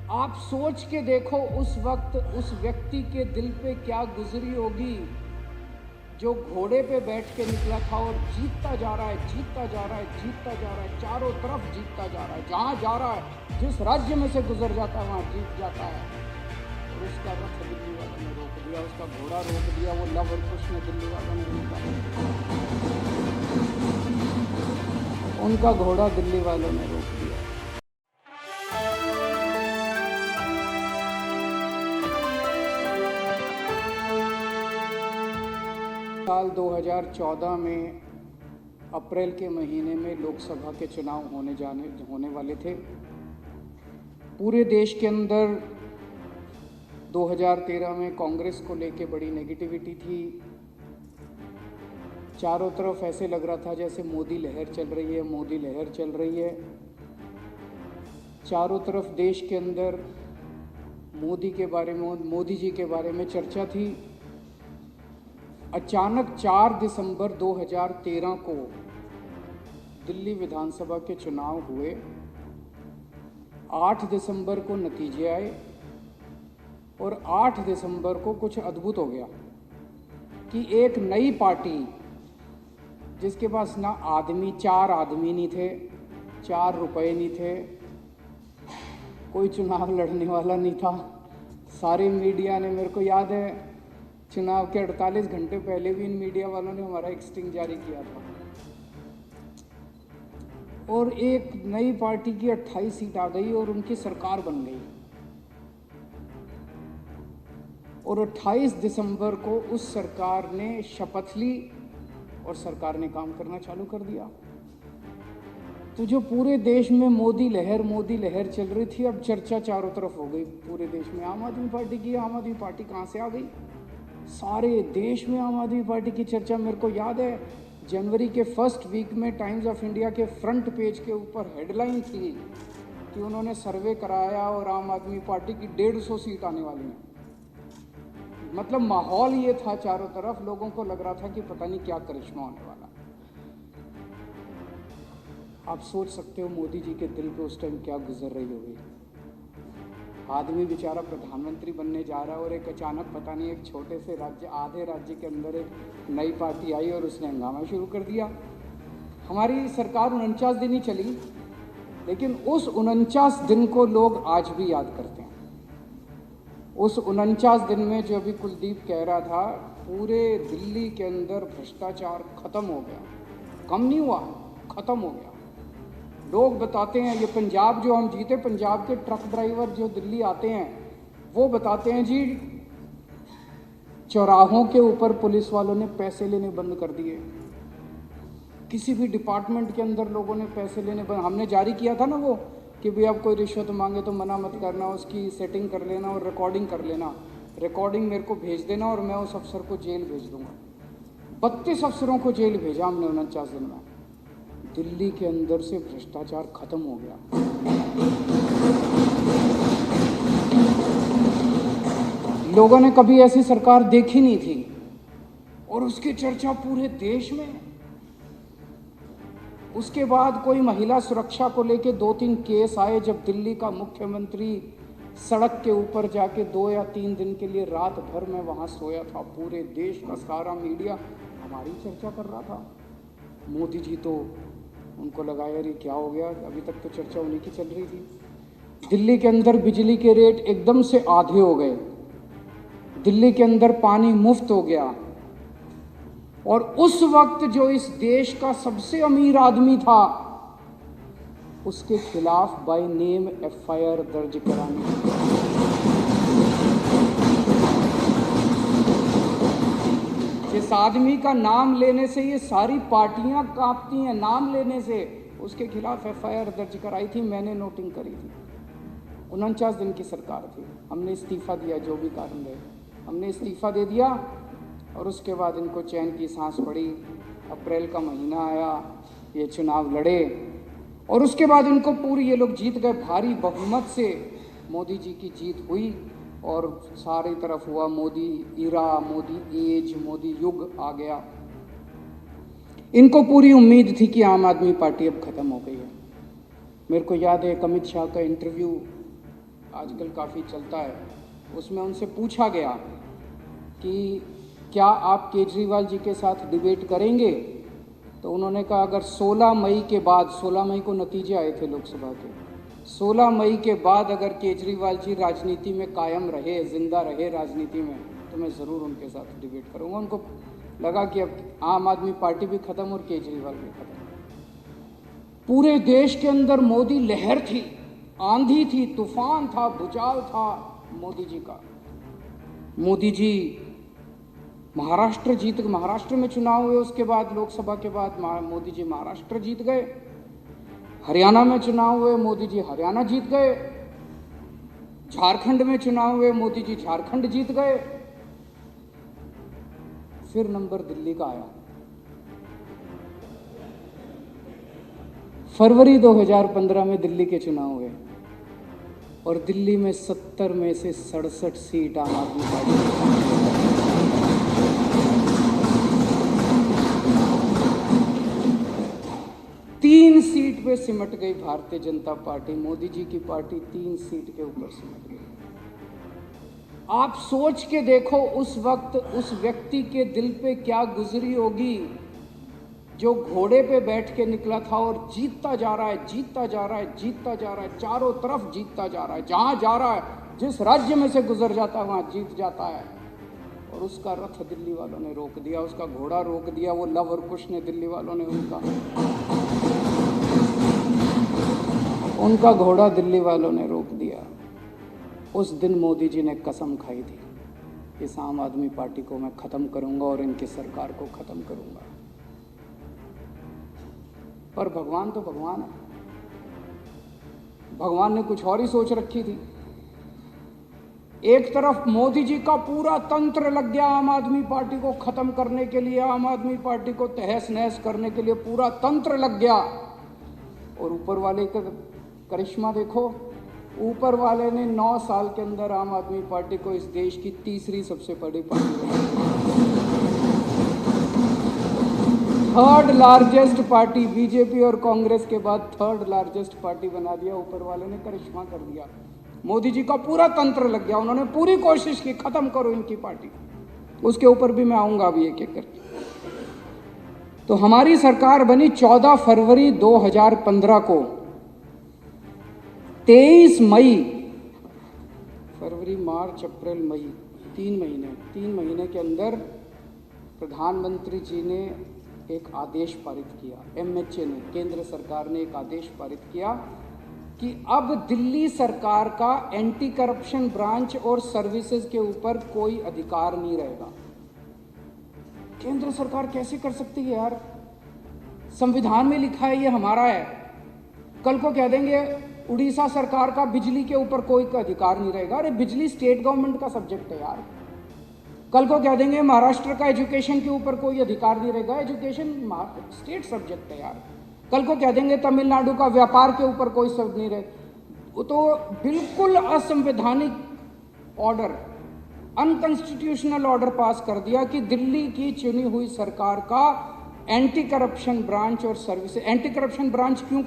आप सोच के देखो उस वक्त उस व्यक्ति के दिल पे क्या गुजरी होगी जो घोड़े पे बैठ के निकला था और जीतता जा रहा है, जीतता जा रहा है, जीतता जा रहा है, चारों तरफ जीतता जा रहा है, जहां जा रहा है, जिस राज्य में से गुजर जाता है वहां जीत जाता है। और उसका रथ दिल्ली वालों ने रोक दिया, उसका घोड़ा रोक दिया, वो लव और कुश ने दिल्ली वालों ने रोका, उनका घोड़ा दिल्ली वालों ने रोक दिया। साल 2014 में अप्रैल के महीने में लोकसभा के चुनाव होने वाले थे। पूरे देश के अंदर 2013 में कांग्रेस को लेके बड़ी नेगेटिविटी थी। चारों तरफ ऐसे लग रहा था जैसे मोदी लहर चल रही है, मोदी लहर चल रही है। चारों तरफ देश के अंदर मोदी जी के बारे में चर्चा थी। अचानक 4 दिसंबर 2013 को दिल्ली विधानसभा के चुनाव हुए। 8 दिसंबर को नतीजे आए और 8 दिसंबर को कुछ अद्भुत हो गया कि एक नई पार्टी जिसके पास ना आदमी, 4 आदमी नहीं थे, 4 रुपए नहीं थे, कोई चुनाव लड़ने वाला नहीं था। सारे मीडिया ने, मेरे को याद है चुनाव के 48 घंटे पहले भी इन मीडिया वालों ने हमारा एक स्टिंग जारी किया था। और एक नई पार्टी की 28 सीट आ गई और उनकी सरकार बन गई। और 28 दिसंबर को उस सरकार ने शपथ ली और सरकार ने काम करना चालू कर दिया। तो जो पूरे देश में मोदी लहर चल रही थी, अब चर्चा चारों तरफ हो गई पूरे देश में आम आदमी पार्टी की। आम आदमी पार्टी कहाँ से आ गई? सारे देश में आम आदमी पार्टी की चर्चा। मेरे को याद है जनवरी के फर्स्ट वीक में टाइम्स ऑफ इंडिया के फ्रंट पेज के ऊपर हेडलाइन थी कि उन्होंने सर्वे कराया और आम आदमी पार्टी की 150 सीट आने वाली है। मतलब माहौल ये था, चारों तरफ लोगों को लग रहा था कि पता नहीं क्या करिश्मा होने वाला। आप सोच सकते हो मोदी जी के दिल पे उस टाइम क्या गुजर रही होगी। आदमी बेचारा प्रधानमंत्री बनने जा रहा है और एक अचानक पता नहीं एक छोटे से राज्य, आधे राज्य के अंदर एक नई पार्टी आई और उसने हंगामा शुरू कर दिया। हमारी सरकार 49 दिन ही चली, लेकिन उस 49 दिन को लोग आज भी याद करते हैं। उस 49 दिन में जो अभी कुलदीप कह रहा था, पूरे दिल्ली के अंदर भ्रष्टाचार खत्म हो गया, कम नहीं हुआ, खत्म हो गया। लोग बताते हैं, ये पंजाब जो हम जीते, पंजाब के ट्रक ड्राइवर जो दिल्ली आते हैं वो बताते हैं जी चौराहों के ऊपर पुलिस वालों ने पैसे लेने बंद कर दिए। किसी भी डिपार्टमेंट के अंदर लोगों ने पैसे लेने बंद, हमने जारी किया था ना वो कि भाई अब कोई रिश्वत मांगे तो मना मत करना, उसकी सेटिंग कर लेना और रिकॉर्डिंग कर लेना। रिकॉर्डिंग मेरे को भेज देना और मैं उस अफसर को जेल भेज दूंगा। 32 अफसरों को जेल भेजा हमने 49 दिन में। दिल्ली के अंदर से भ्रष्टाचार खत्म हो गया। लोगों ने कभी ऐसी सरकार देखी नहीं थी और उसकी चर्चा पूरे देश में। उसके बाद कोई महिला सुरक्षा को लेके 2-3 केस आए, जब दिल्ली का मुख्यमंत्री सड़क के ऊपर जाके 2 या 3 दिन के लिए रात भर में वहां सोया था। पूरे देश का सारा मीडिया हमारी चर्चा कर रहा था। मोदी जी तो, उनको लगा यार ये क्या हो गया, अभी तक तो चर्चा उन्हीं की चल रही थी। दिल्ली के अंदर बिजली के रेट एकदम से आधे हो गए, दिल्ली के अंदर पानी मुफ्त हो गया। और उस वक्त जो इस देश का सबसे अमीर आदमी था उसके खिलाफ बाय नेम एफआईआर दर्ज करानी। जिस आदमी का नाम लेने से ये सारी पार्टियां कांपती हैं, नाम लेने से, उसके खिलाफ एफआईआर दर्ज कराई थी, मैंने नोटिंग करी थी। 49 दिन की सरकार थी, हमने इस्तीफा दिया, जो भी कारण रहे हमने इस्तीफा दे दिया। और उसके बाद इनको चैन की सांस पड़ी। अप्रैल का महीना आया, ये चुनाव लड़े और उसके बाद इनको पूरी, ये लोग जीत गए भारी बहुमत से। मोदी जी की जीत हुई और सारी तरफ हुआ मोदी इरा, मोदी एज, मोदी युग आ गया। इनको पूरी उम्मीद थी कि आम आदमी पार्टी अब खत्म हो गई है। मेरे को याद है एक अमित शाह का इंटरव्यू आजकल काफ़ी चलता है, उसमें उनसे पूछा गया कि क्या आप केजरीवाल जी के साथ डिबेट करेंगे, तो उन्होंने कहा अगर 16 मई के बाद, 16 मई को नतीजे आए थे लोकसभा के, 16 मई के बाद अगर केजरीवाल जी राजनीति में कायम रहे, जिंदा रहे राजनीति में, तो मैं ज़रूर उनके साथ डिबेट करूंगा। उनको लगा कि अब आम आदमी पार्टी भी ख़त्म और केजरीवाल भी ख़त्म। पूरे देश के अंदर मोदी लहर थी, आंधी थी, तूफान था, भूचाल था मोदी जी का। मोदी जी महाराष्ट्र में चुनाव हुए, उसके बाद लोकसभा के बाद मोदी जी महाराष्ट्र जीत गए। हरियाणा में चुनाव हुए, मोदी जी हरियाणा जीत गए। झारखंड में चुनाव हुए, मोदी जी झारखंड जीत गए। फिर नंबर दिल्ली का आया। फरवरी 2015 में दिल्ली के चुनाव हुए और दिल्ली में 70 में से 67 सीट आम आदमी पार्टी। 3 सीट पे सिमट गई भारतीय जनता पार्टी। मोदी जी की पार्टी 3 सीट के ऊपर सिमट गई। आप सोच के देखो उस वक्त उस व्यक्ति के दिल पे क्या गुजरी होगी जो घोड़े पे बैठ के निकला था और जीतता जा रहा है, जीतता जा रहा है, जीतता जा रहा है, चारों तरफ जीतता जा रहा है। जहां जा रहा है, जिस राज्य में से गुजर जाता है वहां जीत जाता है। और उसका रथ दिल्ली वालों ने रोक दिया, उसका घोड़ा रोक दिया। वो लव और कुश ने, दिल्ली वालों ने उनका घोड़ा दिल्ली वालों ने रोक दिया। उस दिन मोदी जी ने कसम खाई थी, इस आम आदमी पार्टी को मैं खत्म करूंगा और इनकी सरकार को खत्म करूंगा। पर भगवान तो भगवान है, भगवान ने कुछ और ही सोच रखी थी। एक तरफ मोदी जी का पूरा तंत्र लग गया आम आदमी पार्टी को खत्म करने के लिए, आम आदमी पार्टी को तहस नहस करने के लिए पूरा तंत्र लग गया। और ऊपर वाले का करिश्मा देखो, ऊपर वाले ने 9 साल के अंदर आम आदमी पार्टी को इस देश की तीसरी सबसे बड़ी पार्टी बनाई। 3rd लार्जेस्ट पार्टी, बीजेपी और कांग्रेस के बाद 3rd लार्जेस्ट पार्टी बना दिया। ऊपर वाले ने करिश्मा कर दिया। मोदी जी का पूरा तंत्र लग गया। उन्होंने पूरी कोशिश की खत्म करो इनकी पार्टी। उसके ऊपर भी मैं आऊंगा अभी एक एक करके। तो हमारी सरकार बनी 14 फरवरी 2015 को। 23 मई, फरवरी, मार्च, अप्रैल, मई, 3 महीने के अंदर प्रधानमंत्री जी ने एक आदेश पारित किया। MHA ने, केंद्र सरकार ने एक आदेश पारित किया कि अब दिल्ली सरकार का एंटी करप्शन ब्रांच और सर्विसेज के ऊपर कोई अधिकार नहीं रहेगा। केंद्र सरकार कैसे कर सकती है यार? संविधान में लिखा है ये हमारा है। कल को कह देंगे उड़ीसा सरकार का बिजली के ऊपर कोई अधिकार नहीं रहेगा। अरे बिजली स्टेट गवर्नमेंट का सब्जेक्ट है यार। कल को कह देंगे महाराष्ट्र का एजुकेशन के ऊपर कोई अधिकार नहीं रहेगा, एजुकेशन स्टेट सब्जेक्ट है यार। कल को कह देंगे तमिलनाडु का व्यापार के ऊपर कोई शब्द नहीं रहेगा। वो तो बिल्कुल असंवैधानिक ऑर्डर, अनकॉन्स्टिट्यूशनल ऑर्डर पास कर दिया कि दिल्ली की चुनी हुई सरकार का एंटी करप्शन ब्रांच और सर्विस। एंटी करप्शन ब्रांच क्यों